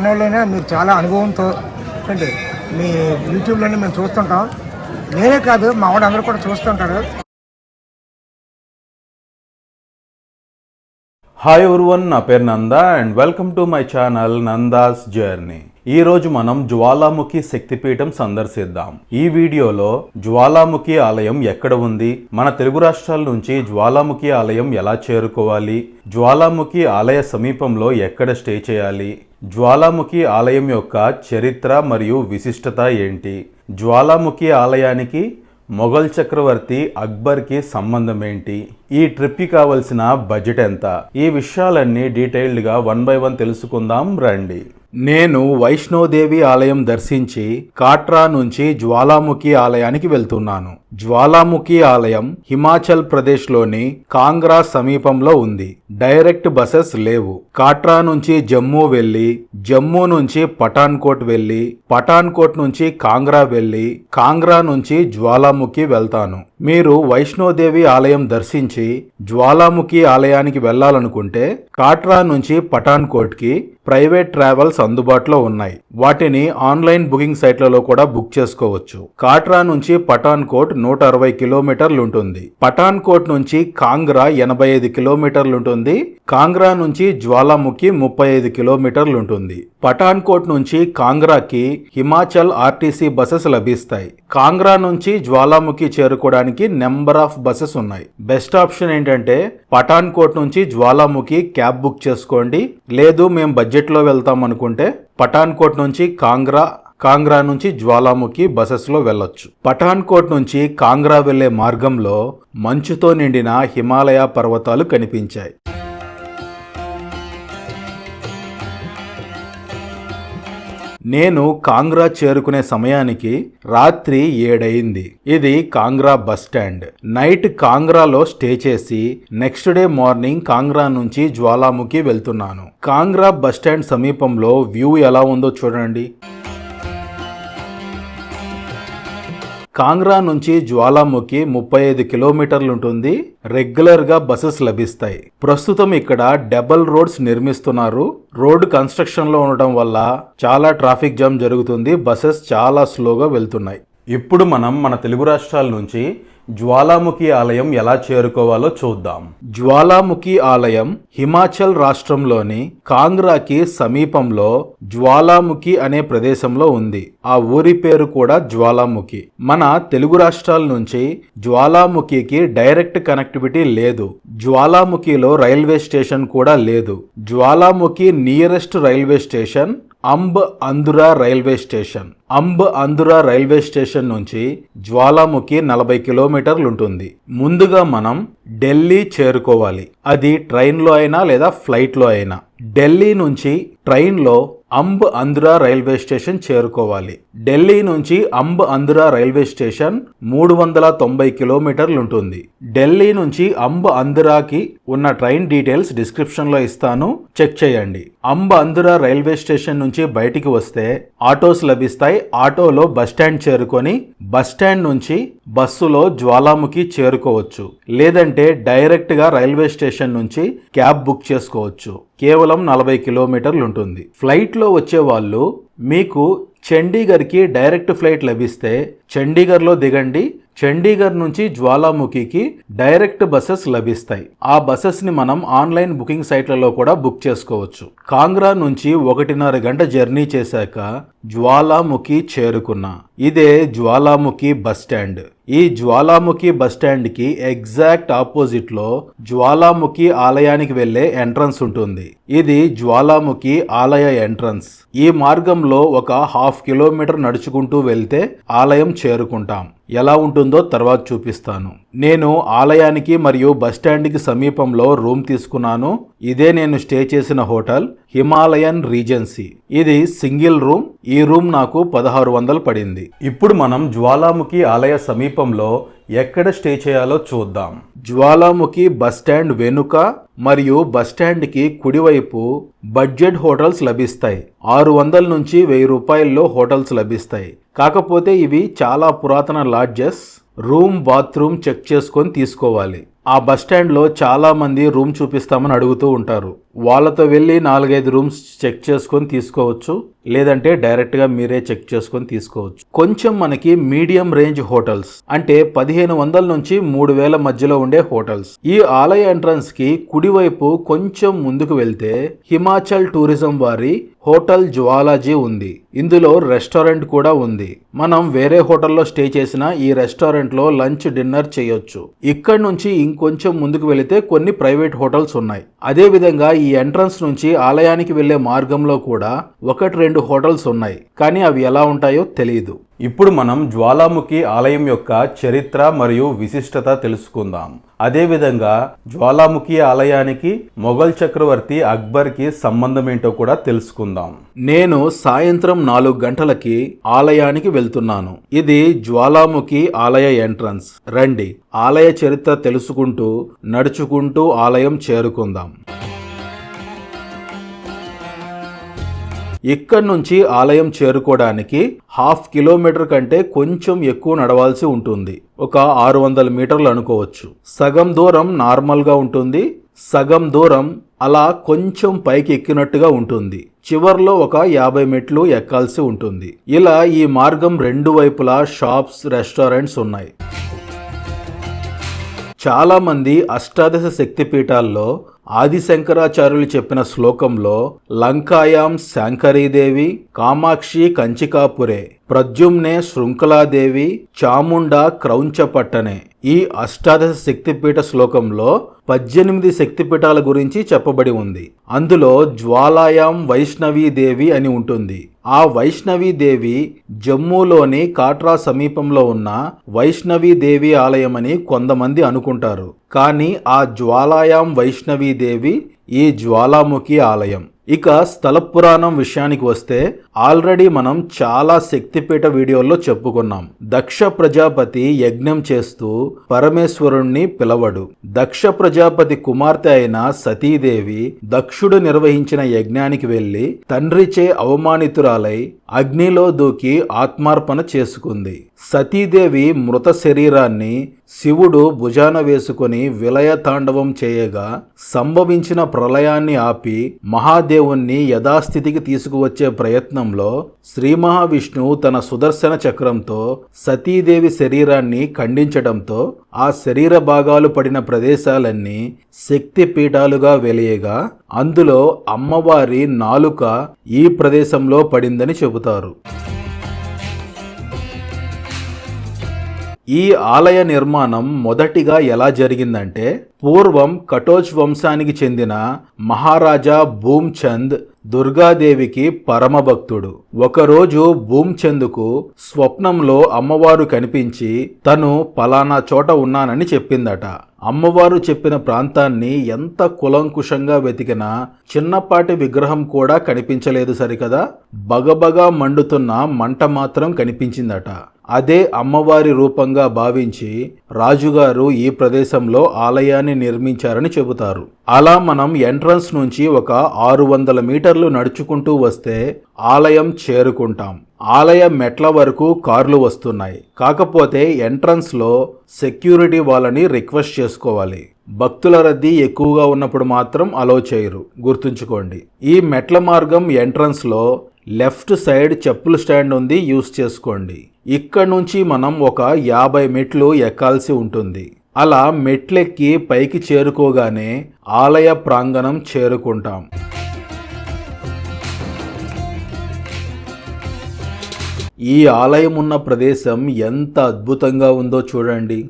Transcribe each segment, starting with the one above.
ఎన్నోళ్ళైనా మీరు చాలా అనుభవంతో అంటే మీ యూట్యూబ్లోనే మేము చూస్తుంటాం. నేనే కాదు మా వాడు అందరూ కూడా చూస్తుంటారు. హాయ్ ఎవ్రీవన్, నా పేరు Nanda and welcome to my channel Nanda's journey. ఈ రోజు మనం జ్వాలాముఖి శక్తిపీఠం సందర్శిద్దాం. ఈ వీడియోలో జ్వాలాముఖి ఆలయం ఎక్కడ ఉంది, మన తెలుగు రాష్ట్రాల నుంచి జ్వాలాముఖి ఆలయం ఎలా చేరుకోవాలి, జ్వాలాముఖి ఆలయ సమీపంలో ఎక్కడ స్టే చేయాలి, జ్వాలాముఖి ఆలయం యొక్క చరిత్ర మరియు విశిష్టత ఏంటి, జ్వాలాముఖి ఆలయానికి మొఘల్ చక్రవర్తి అక్బర్కి సంబంధం ఏంటి, ఈ ట్రిప్కి కావలసిన బడ్జెట్ ఎంత, ఈ విషయాలన్నీ డీటెయిల్డ్గా 1 by 1 తెలుసుకుందాం రండి. నేను వైష్ణోదేవి ఆలయం దర్శించి కాట్రా నుంచి జ్వాలాముఖి ఆలయానికి వెళ్తున్నాను. జ్వాలాముఖి ఆలయం హిమాచల్ ప్రదేశ్లోని కాంగ్రా సమీపంలో ఉంది. డైరెక్ట్ బసెస్ లేవు. కాట్రా నుంచి జమ్మూ వెళ్ళి, జమ్మూ నుంచి పఠాన్కోట్ వెళ్ళి, పఠాన్కోట్ నుంచి కాంగ్రా వెళ్ళి, కాంగ్రా నుంచి జ్వాలాముఖి వెళ్తాను. మీరు వైష్ణోదేవి ఆలయం దర్శించి జ్వాలాముఖి ఆలయానికి వెళ్ళాలనుకుంటే కాట్రా నుంచి పఠాన్కోట్కి ప్రైవేట్ ట్రావెల్స్ అందుబాటులో ఉన్నాయి. వాటిని ఆన్లైన్ బుకింగ్ సైట్లలో కూడా బుక్ చేసుకోవచ్చు. కాట్రా నుంచి పఠాన్కోట్ 160 కిలోమీటర్లు ఉంటుంది. పఠాన్కోట్ నుంచి కాంగ్రా 85 కిలోమీటర్లు ఉంటుంది. కాంగ్రా నుంచి జ్వాలాముఖి 35 కిలోమీటర్లు ఉంటుంది. పఠాన్కోట్ నుంచి కాంగ్రాకి హిమాచల్ ఆర్టీసీ బసెస్ లభిస్తాయి. కాంగ్రా నుంచి జ్వాలాముఖి చేరుకోవడానికి నెంబర్ ఆఫ్ బసెస్ ఉన్నాయి. బెస్ట్ ఆప్షన్ ఏంటంటే పఠాన్కోట్ నుంచి జ్వాలాముఖి క్యాబ్ బుక్ చేసుకోండి. లేదు మేము బడ్జెట్లో వెళ్తాం అనుకుంటే పఠాన్కోట్ నుంచి కాంగ్రా నుంచి జ్వాలాముఖి బసెస్లో వెళ్ళొచ్చు. పఠాన్కోట్ నుంచి కాంగ్రా వెళ్లే మార్గంలో మంచుతో నిండిన హిమాలయ పర్వతాలు కనిపించాయి. నేను కాంగ్రా చేరుకునే సమయానికి రాత్రి 7 అయింది. ఇది కాంగ్రా బస్ స్టాండ్. నైట్ కాంగ్రాలో స్టే చేసి నెక్స్ట్ డే మార్నింగ్ కాంగ్రా నుంచి జ్వాలాముఖి వెళ్తున్నాను. కాంగ్రా బస్ స్టాండ్ సమీపంలో వ్యూ ఎలా ఉందో చూడండి. కాంగ్రా నుంచి జ్వాలాముఖి 35 కిలోమీటర్లు ఉంటుంది. రెగ్యులర్గా బస్సెస్ లభిస్తాయి. ప్రస్తుతం ఇక్కడ డబుల్ రోడ్స్ నిర్మిస్తున్నారు. రోడ్డు కన్స్ట్రక్షన్లో ఉండటం వల్ల చాలా ట్రాఫిక్ జామ్ జరుగుతుంది. బస్సెస్ చాలా స్లోగా వెళ్తున్నాయి. ఇప్పుడు మనం మన తెలుగు రాష్ట్రాల నుంచి జ్వాలాముఖి ఆలయం ఎలా చేరుకోవాలో చూద్దాం. జ్వాలాముఖి ఆలయం హిమాచల్ రాష్ట్రంలోని కాంగ్రాకి సమీపంలో జ్వాలాముఖి అనే ప్రదేశంలో ఉంది. ఆ ఊరి పేరు కూడా జ్వాలాముఖి. మన తెలుగు రాష్ట్రాల నుంచి జ్వాలాముఖికి డైరెక్ట్ కనెక్టివిటీ లేదు. జ్వాలాముఖిలో రైల్వే స్టేషన్ కూడా లేదు. Jwalamukhi nearest railway station Amb Andaura railway station. Amb Andaura railway station నుంచి జ్వాలాముఖి 40 కిలోమీటర్లు ఉంటుంది. ముందుగా మనం ఢిల్లీ చేరుకోవాలి. అది ట్రైన్లో అయినా లేదా ఫ్లైట్లో అయినా. ఢిల్లీ నుంచి ట్రైన్లో అంబ్ అందురా రైల్వే స్టేషన్ చేరుకోవాలి. ఢిల్లీ నుంచి అంబ్ అందురా రైల్వే స్టేషన్ 390 కిలోమీటర్లు ఉంటుంది. ఢిల్లీ నుంచి అంబ్ అందురాకి ఉన్న ట్రైన్ డీటెయిల్స్ డిస్క్రిప్షన్లో ఇస్తాను, చెక్ చేయండి. అంబ్ అందురా రైల్వే స్టేషన్ నుంచి బయటికి వస్తే ఆటోస్ లభిస్తాయి. ఆటోలో బస్టాండ్ చేరుకొని బస్టాండ్ నుంచి బస్సులో జ్వాలాముఖి చేరుకోవచ్చు. లేదంటే డైరెక్ట్గా రైల్వే స్టేషన్ నుంచి క్యాబ్ బుక్ చేసుకోవచ్చు. కేవలం 40 కిలోమీటర్లు ఉంటుంది. ఫ్లైట్లో వచ్చే వాళ్ళు మీకు చండీగఢ్కి డైరెక్ట్ ఫ్లైట్ లభిస్తే చండీగఢ్లో దిగండి. చండీగఢ్ నుంచి జ్వాలాముఖికి డైరెక్ట్ బస్సెస్ లభిస్తాయి. ఆ బస్సెస్ని మనం ఆన్లైన్ బుకింగ్ సైట్లలో కూడా బుక్ చేసుకోవచ్చు. కాంగ్రా నుంచి 1.5 గంట జర్నీ చేశాక జ్వాలాముఖి చేరుకున్నా. ఇదే జ్వాలాముఖి బస్ స్టాండ్. ఈ జ్వాలాముఖి బస్ స్టాండ్కి ఎగ్జాక్ట్ ఆపోజిట్లో జ్వాలాముఖి ఆలయానికి వెళ్లే ఎంట్రన్స్ ఉంటుంది. ఇది జ్వాలాముఖి ఆలయ ఎంట్రన్స్. ఈ మార్గంలో ఒక 1/2 కిలోమీటర్ నడుచుకుంటూ వెళ్తే ఆలయం చేరుకుంటాం. ఎలా ఉంటుందో తర్వాత చూపిస్తాను. నేను ఆలయానికి మరియు బస్టాండ్కి సమీపంలో రూమ్ తీసుకున్నాను. ఇదే నేను స్టే చేసిన హోటల్ హిమాలయన్ రీజెన్సీ. ఇది సింగిల్ రూమ్. ఈ రూమ్ నాకు 1600 పడింది. ఇప్పుడు మనం జ్వాలాముఖి ఆలయ సమీపంలో ఎక్కడ స్టే చేయాలో చూద్దాం. జ్వాలాముఖి బస్టాండ్ వెనుక మరియు బస్టాండ్కి కుడివైపు బడ్జెట్ హోటల్స్ లభిస్తాయి. 600 నుంచి 1000 రూపాయల్లో హోటల్స్ లభిస్తాయి. కాకపోతే ఇవి చాలా పురాతన లాడ్జెస్. రూమ్ బాత్రూమ్ చెక్ చేసుకొని తీసుకోవాలి. ఆ బస్ స్టాండ్లో చాలా మంది రూమ్ చూపిస్తామని అడుగుతూ ఉంటారు. వాళ్ళతో వెళ్ళి 4-5 రూమ్స్ చెక్ చేసుకొని తీసుకోవచ్చు, లేదంటే డైరెక్ట్గా మీరే చెక్ చేసుకొని తీసుకోవచ్చు. కొంచెం మనకి మీడియం రేంజ్ హోటల్స్ అంటే 1500 నుంచి 3000 మధ్యలో ఉండే హోటల్స్. ఈ ఆలయ ఎంట్రన్స్ కి కుడివైపు కొంచెం ముందుకు వెళ్తే హిమాచల్ టూరిజం వారి హోటల్ జ్వాలాజీ ఉంది. ఇందులో రెస్టారెంట్ కూడా ఉంది. మనం వేరే హోటల్లో స్టే చేసినా ఈ రెస్టారెంట్ లో లంచ్ డిన్నర్ చేయొచ్చు. ఇక్కడ నుంచి ఇంకొంచెం ముందుకు వెళితే కొన్ని ప్రైవేట్ హోటల్స్ ఉన్నాయి. అదే విధంగా ఈ ఎంట్రన్స్ నుంచి ఆలయానికి వెళ్లే మార్గంలో కూడా 1-2 హోటల్స్ ఉన్నాయి. కానీ అవి ఎలా ఉంటాయో తెలియదు. ఇప్పుడు మనం జ్వాలాముఖి ఆలయం యొక్క చరిత్ర మరియు విశిష్టత తెలుసుకుందాం. అదేవిధంగా జ్వాలాముఖి ఆలయానికి మొఘల్ చక్రవర్తి అక్బర్కి సంబంధం ఏంటో కూడా తెలుసుకుందాం. నేను సాయంత్రం 4 గంటలకి ఆలయానికి వెళ్తున్నాను. ఇది జ్వాలాముఖి ఆలయ ఎంట్రన్స్. రండి, ఆలయ చరిత్ర తెలుసుకుంటూ నడుచుకుంటూ ఆలయం చేరుకుందాం. ఇక్కడ నుంచి ఆలయం చేరుకోవడానికి 1/2 కిలోమీటర్ కంటే కొంచెం ఎక్కువ నడవాల్సి ఉంటుంది. ఒక 600 మీటర్లు అనుకోవచ్చు. సగం దూరం నార్మల్గా ఉంటుంది, సగం దూరం అలా కొంచెం పైకి ఎక్కినట్టుగా ఉంటుంది. చివర్లో ఒక 50 మెట్లు ఎక్కాల్సి ఉంటుంది. ఇలా ఈ మార్గం 2 వైపులా షాప్స్, రెస్టారెంట్స్ ఉన్నాయి. చాలా మంది అష్టాదశ శక్తిపీఠాల్లో ఆదిశంకరాచార్యులు చెప్పిన శ్లోకంలో లంకాయాం శాంకరీదేవి, కామాక్షి కంచికాపురే, ప్రద్యుమ్నే శృంఖలాదేవి, చాముండా క్రౌంచపట్టనే, ఈ అష్టాదశ శక్తిపీఠ శ్లోకంలో 18 శక్తిపీఠాల గురించి చెప్పబడి ఉంది. అందులో జ్వాలాయాం వైష్ణవీదేవి అని ఉంటుంది. ఆ వైష్ణవీదేవి జమ్మూలోని కాట్రా సమీపంలో ఉన్న వైష్ణవీదేవి ఆలయమని కొంతమంది అనుకుంటారు. కానీ ఆ జ్వాలాయాం వైష్ణవీదేవి ఈ జ్వాలాముఖి ఆలయం. ఇక స్థల పురాణం విషయానికి వస్తే ఆల్రెడీ మనం చాలా శక్తిపీఠ వీడియోల్లో చెప్పుకున్నాం. దక్ష ప్రజాపతి యజ్ఞం చేస్తూ పరమేశ్వరుణ్ణి పిలవడు. దక్ష ప్రజాపతి కుమార్తె అయిన సతీదేవి దక్షుడు నిర్వహించిన యజ్ఞానికి వెళ్లి తండ్రిచే అవమానితురాలై అగ్నిలో దూకి ఆత్మార్పణ చేసుకుంది. సతీదేవి మృత శరీరాన్ని శివుడు భుజాన వేసుకుని విలయ తాండవం చేయగా సంభవించిన ప్రళయాన్ని ఆపి మహాదేవుణ్ణి యథాస్థితికి తీసుకువచ్చే ప్రయత్నంలో శ్రీ మహావిష్ణువు తన సుదర్శన చక్రంతో సతీదేవి శరీరాన్ని ఖండించడంతో ఆ శరీర భాగాలు పడిన ప్రదేశాలన్నీ శక్తి పీఠాలుగా వెలియగా అందులో అమ్మవారి నాలుక ఈ ప్రదేశంలో పడిందని చెబుతారు. ఈ ఆలయ నిర్మాణం మొదటిగా ఎలా జరిగిందంటే పూర్వం కటోచ్ వంశానికి చెందిన మహారాజా భూమ్చంద్ దుర్గాదేవికి పరమభక్తుడు. ఒకరోజు భూమ్చంద్కు స్వప్నంలో అమ్మవారు కనిపించి తను పలానా చోట ఉన్నానని చెప్పిందట. అమ్మవారు చెప్పిన ప్రాంతాన్ని ఎంత కులంకుశంగా వెతికినా చిన్నపాటి విగ్రహం కూడా కనిపించలేదు సరికదా, బగబగా మండుతున్న మంట మాత్రం కనిపించిందట. అదే అమ్మవారి రూపంగా భావించి రాజుగారు ఈ ప్రదేశంలో ఆలయాన్ని నిర్మించారని చెబుతారు. అలా మనం ఎంట్రన్స్ నుంచి ఒక 600 మీటర్లు నడుచుకుంటూ వస్తే ఆలయం చేరుకుంటాం. ఆలయ మెట్ల వరకు కార్లు వస్తున్నాయి. కాకపోతే ఎంట్రన్స్ లో సెక్యూరిటీ వాళ్ళని రిక్వెస్ట్ చేసుకోవాలి. భక్తుల రద్దీ ఎక్కువగా ఉన్నప్పుడు మాత్రం అలో చేయరు, గుర్తుంచుకోండి. ఈ మెట్ల మార్గం ఎంట్రన్స్ లో లెఫ్ట్ సైడ్ చెప్పుల స్టాండ్ ఉంది, యూస్ చేసుకోండి. ఇక్కడ నుంచి మనం ఒక 50 మెట్లు ఎక్కాల్సి ఉంటుంది. అలా మెట్లెక్కి పైకి చేరుకోగానే ఆలయ ప్రాంగణం చేరుకుంటాం. ఈ ఆలయం ఉన్న ప్రదేశం ఎంత అద్భుతంగా ఉందో చూడండి.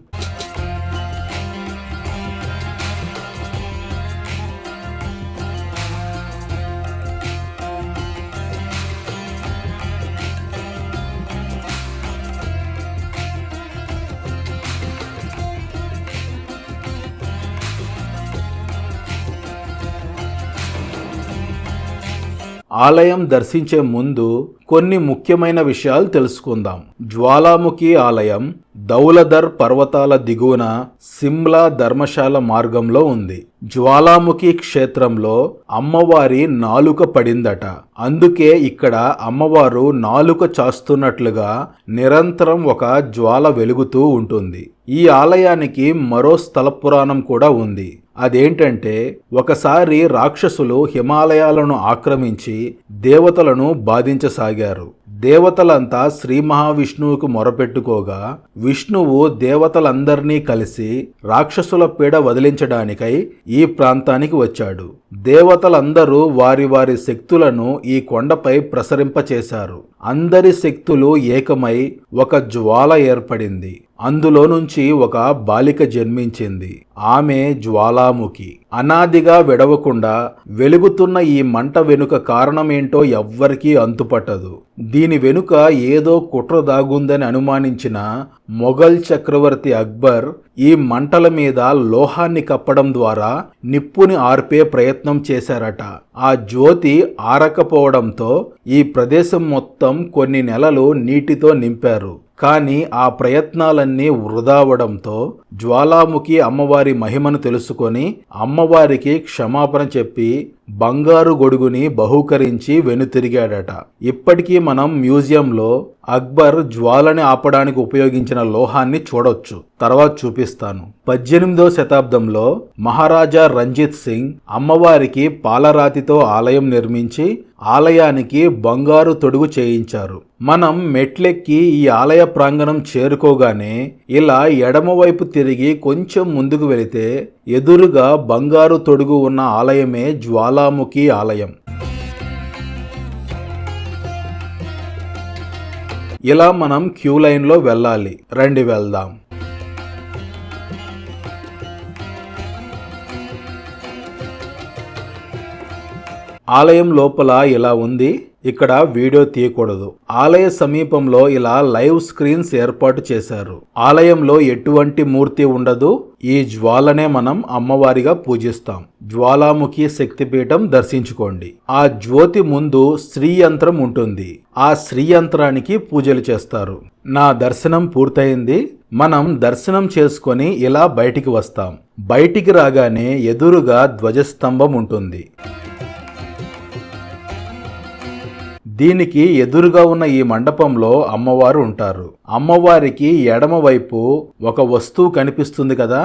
ఆలయం దర్శించే ముందు కొన్ని ముఖ్యమైన విషయాలు తెలుసుకుందాం. జ్వాలాముఖి ఆలయం దౌలధర్ పర్వతాల దిగువన సిమ్లా ధర్మశాల మార్గంలో ఉంది. జ్వాలాముఖి క్షేత్రంలో అమ్మవారి నాలుక పడిందట. అందుకే ఇక్కడ అమ్మవారు నాలుక చాస్తున్నట్లుగా నిరంతరం ఒక జ్వాల వెలుగుతూ ఉంటుంది. ఈ ఆలయానికి మరో స్థల పురాణం కూడా ఉంది. అదేంటంటే, ఒకసారి రాక్షసులు హిమాలయాలను ఆక్రమించి దేవతలను బాధించసాగారు. దేవతలంతా శ్రీ మహావిష్ణువుకు మొరపెట్టుకోగా విష్ణువు దేవతలందరినీ కలిసి రాక్షసుల పీడ వదిలించడానికై ఈ ప్రాంతానికి వచ్చాడు. దేవతలందరూ వారి వారి శక్తులను ఈ కొండపై ప్రసరింపచేశారు. అందరి శక్తులు ఏకమై ఒక జ్వాల ఏర్పడింది. అందులో నుంచి ఒక బాలిక జన్మించింది. ఆమె జ్వాలాముఖి. అనాదిగా విడవకుండా వెలుగుతున్న ఈ మంట వెనుక కారణమేంటో ఎవ్వరికీ అంతుపట్టదు. దీని వెనుక ఏదో కుట్ర దాగుందని అనుమానించిన మొఘల్ చక్రవర్తి అక్బర్ ఈ మంటల మీద లోహాన్ని కప్పడం ద్వారా నిప్పుని ఆర్పే ప్రయత్నం చేశారట. ఆ జ్యోతి ఆరకపోవడంతో ఈ ప్రదేశం మొత్తం కొన్ని నెలలు నీటితో నింపారు. కానీ ఆ ప్రయత్నాలన్నీ వృధావడంతో జ్వాలాముఖి అమ్మవారి మహిమను తెలుసుకొని అమ్మవారికి క్షమాపణ చెప్పి బంగారు గొడుగుని బహూకరించి వెనుతిరిగాడట. ఇప్పటికీ మనం మ్యూజియంలో అక్బర్ జ్వాలని ఆపడానికి ఉపయోగించిన లోహాన్ని చూడొచ్చు. తర్వాత చూపిస్తాను. 18వ శతాబ్దంలో మహారాజా రంజిత్ సింగ్ అమ్మవారికి పాలరాతితో ఆలయం నిర్మించి ఆలయానికి బంగారు తొడుగు చేయించారు. మనం మెట్లెక్కి ఈ ఆలయ ప్రాంగణం చేరుకోగానే ఇలా ఎడమవైపు తిరిగి కొంచెం ముందుకు వెళితే ఎదురుగా బంగారు తొడుగు ఉన్న ఆలయమే జ్వాలాముఖి ఆలయం. ఇలా మనం క్యూ లైన్లో వెళ్ళాలి. రండి వెళ్దాం. ఆలయం లోపల ఇలా ఉంది. ఇక్కడ వీడియో తీయకూడదు. ఆలయ సమీపంలో ఇలా లైవ్ స్క్రీన్స్ ఏర్పాటు చేశారు. ఆలయంలో ఎటువంటి మూర్తి ఉండదు. ఈ జ్వాలనే మనం అమ్మవారిగా పూజిస్తాం. జ్వాలాముఖి శక్తిపీఠం దర్శించుకోండి. ఆ జ్యోతి ముందు శ్రీయంత్రం ఉంటుంది. ఆ శ్రీయంత్రానికి పూజలు చేస్తారు. నా దర్శనం పూర్తయింది. మనం దర్శనం చేసుకొని ఇలా బయటికి వస్తాం. బయటికి రాగానే ఎదురుగా ధ్వజస్తంభం ఉంటుంది. దీనికి ఎదురుగా ఉన్న ఈ మండపంలో అమ్మవారు ఉంటారు. అమ్మవారికి ఎడమ వైపు ఒక వస్తువు కనిపిస్తుంది కదా,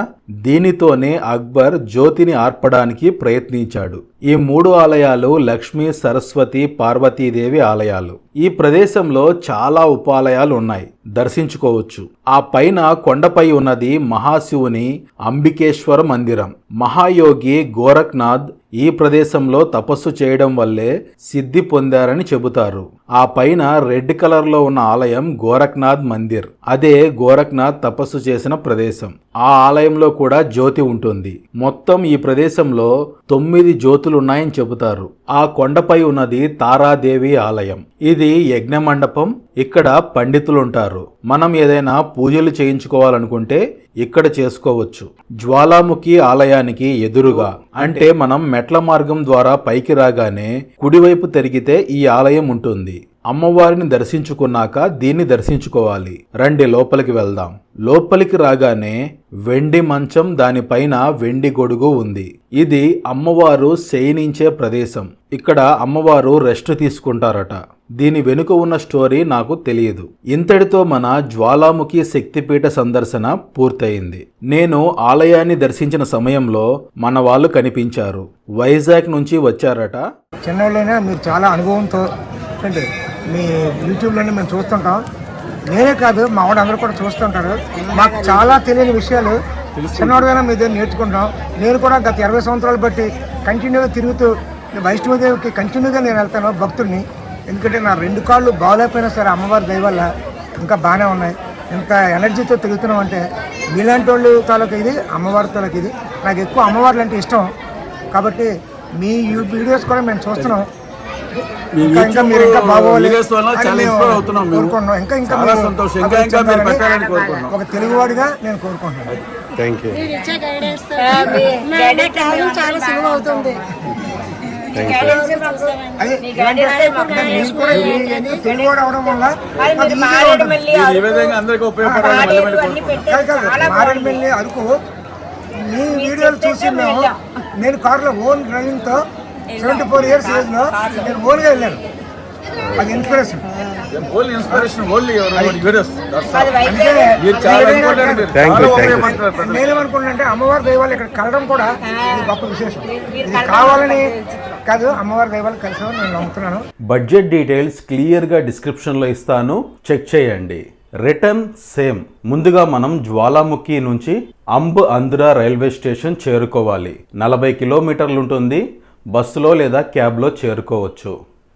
దీనితోనే అక్బర్ జ్యోతిని ఆర్పడానికి ప్రయత్నించాడు. ఈ 3 ఆలయాలు లక్ష్మీ, సరస్వతి, పార్వతీదేవి ఆలయాలు. ఈ ప్రదేశంలో చాలా ఉపాలయాలు ఉన్నాయి, దర్శించుకోవచ్చు. ఆ పైన కొండపై ఉన్నది మహాశివుని అంబికేశ్వర మందిరం. మహాయోగి గోరఖ్నాథ్ ఈ ప్రదేశంలో తపస్సు చేయడం వల్లే సిద్ధి పొందారని చెబుతారు. ఆ పైన రెడ్ కలర్ లో ఉన్న ఆలయం గోరఖ్నాథ్ మందిర్. అదే గోరఖ్నాథ్ తపస్సు చేసిన ప్రదేశం. ఆ ఆలయంలో కూడా జ్యోతి ఉంటుంది. మొత్తం ఈ ప్రదేశంలో 9 జ్యోతులు ఉన్నాయని చెబుతారు. ఆ కొండపై ఉన్నది తారాదేవి ఆలయం. ఇది యజ్ఞ మండపం. ఇక్కడ పండితులుంటారు. మనం ఏదైనా పూజలు చేయించుకోవాలనుకుంటే ఇక్కడ చేసుకోవచ్చు. జ్వాలాముఖి ఆలయానికి ఎదురుగా, అంటే మనం మెట్ల మార్గం ద్వారా పైకి రాగానే కుడివైపు తిరిగితే ఈ ఆలయం ఉంటుంది. అమ్మవారిని దర్శించుకున్నాక దీన్ని దర్శించుకోవాలి. రండి లోపలికి వెళ్దాం. లోపలికి రాగానే వెండి మంచం, దానిపైన వెండి గొడుగు ఉంది. ఇది అమ్మవారు శయనించే ప్రదేశం. ఇక్కడ అమ్మవారు రెస్ట్ తీసుకుంటారట. దీని వెనుక ఉన్న స్టోరీ నాకు తెలియదు. ఇంతటితో మన జ్వాలాముఖి శక్తిపీఠ సందర్శన పూర్తయింది. నేను ఆలయాన్ని దర్శించిన సమయంలో మన వాళ్ళు కనిపించారు. వైజాగ్ నుంచి వచ్చారట. చిన్నోళ్ళైనా మీరు చాలా అనుభవంతో అంటే మీ యూట్యూబ్లోనే మేము చూస్తుంటాం. నేనే కాదు, మా వాడు అందరూ కూడా చూస్తుంటారు. మాకు చాలా తెలియని విషయాలు చిన్నవాడుగా మీ దగ్గర నేర్చుకుంటాం. నేను కూడా గత 20 సంవత్సరాలు బట్టి కంటిన్యూగా తిరుగుతూ వైష్ణవదేవికి కంటిన్యూగా నేను వెళ్తాను, భక్తుడిని. ఎందుకంటే నా 2 కాళ్ళు బాగోలేకపోయినా సరే అమ్మవారి దయ వల్ల ఇంకా బాగానే ఉన్నాయి. ఇంత ఎనర్జీతో తిరుగుతున్నాం అంటే మీలాంటి వాళ్ళు తాలూకు ఇది, అమ్మవారి తాలూకు ఇది. నాకు ఎక్కువ అమ్మవార్లు అంటే ఇష్టం కాబట్టి మీ వీడియోస్ కూడా మేము చూస్తున్నాం. ఇంకా మీరు ఇంకా బాగోవాలి కోరుకుంటున్నాం. ఇంకా ఒక తెలుగువాడిగా నేను కోరుకుంటున్నాను. చాలా సులువు అవుతుంది. అదే అంటే మీరు కూడా తెలుగువాడు అవడం వల్ల మాకు ఈజీగా ఉంటుంది. ఈ విధంగా అందరికీ ఉపయోగపడాలి. మారేడుమిల్లి అరకు మీ వీడియోలు చూసి నేను కారులో ఓన్ డ్రైవింగ్ తో 74 years ఏజ్ లో నేను ఓన్ గా వెళ్ళాను. అది inspiration. Only inspiration, only videos. అందుకే నేనేమనుకుంటున్నా అమ్మవారి దైవాలు ఇక్కడ కలడం కూడా ఇది గొప్ప విశేషం. ఇది కావాలని కాదు, అమ్మవారి దైవాలు కలిసామని నేను నమ్ముతున్నాను. బడ్జెట్ డీటెయిల్స్ క్లియర్గా డిస్క్రిప్షన్లో ఇస్తాను, చెక్ చేయండి. Return same. ముందుగా మనం జ్వాలాముఖి నుంచి అంబ్ అంద్రా రైల్వే స్టేషన్ చేరుకోవాలి. 40 కిలోమీటర్లు ఉంటుంది. బస్సులో లేదా క్యాబ్లో చేరుకోవచ్చు.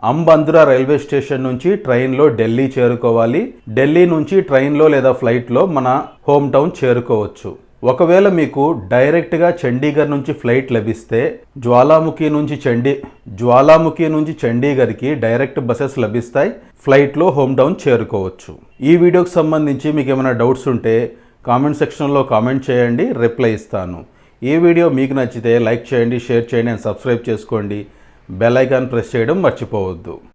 అంబ్ అంద్రా రైల్వే స్టేషన్ నుంచి ట్రైన్లో ఢిల్లీ చేరుకోవాలి. ఢిల్లీ నుంచి ట్రైన్లో లేదా ఫ్లైట్లో మన హోమ్ టౌన్ చేరుకోవచ్చు. ఒకవేళ మీకు డైరెక్ట్గా చండీగఢ్ నుంచి ఫ్లైట్ లభిస్తే జ్వాలాముఖి నుంచి చండీగఢ్కి డైరెక్ట్ బసెస్ లభిస్తాయి. ఫ్లైట్లో హోమ్ టౌన్ చేరుకోవచ్చు. ఈ వీడియోకి సంబంధించి మీకు ఏమైనా డౌట్స్ ఉంటే కామెంట్ సెక్షన్లో కామెంట్ చేయండి, రిప్లై ఇస్తాను. ఈ వీడియో మీకు నచ్చితే లైక్ చేయండి, షేర్ చేయండి అండ్ సబ్స్క్రైబ్ చేసుకోండి. బెల్ ఐకాన్ ప్రెస్ చేయడం మర్చిపోవద్దు.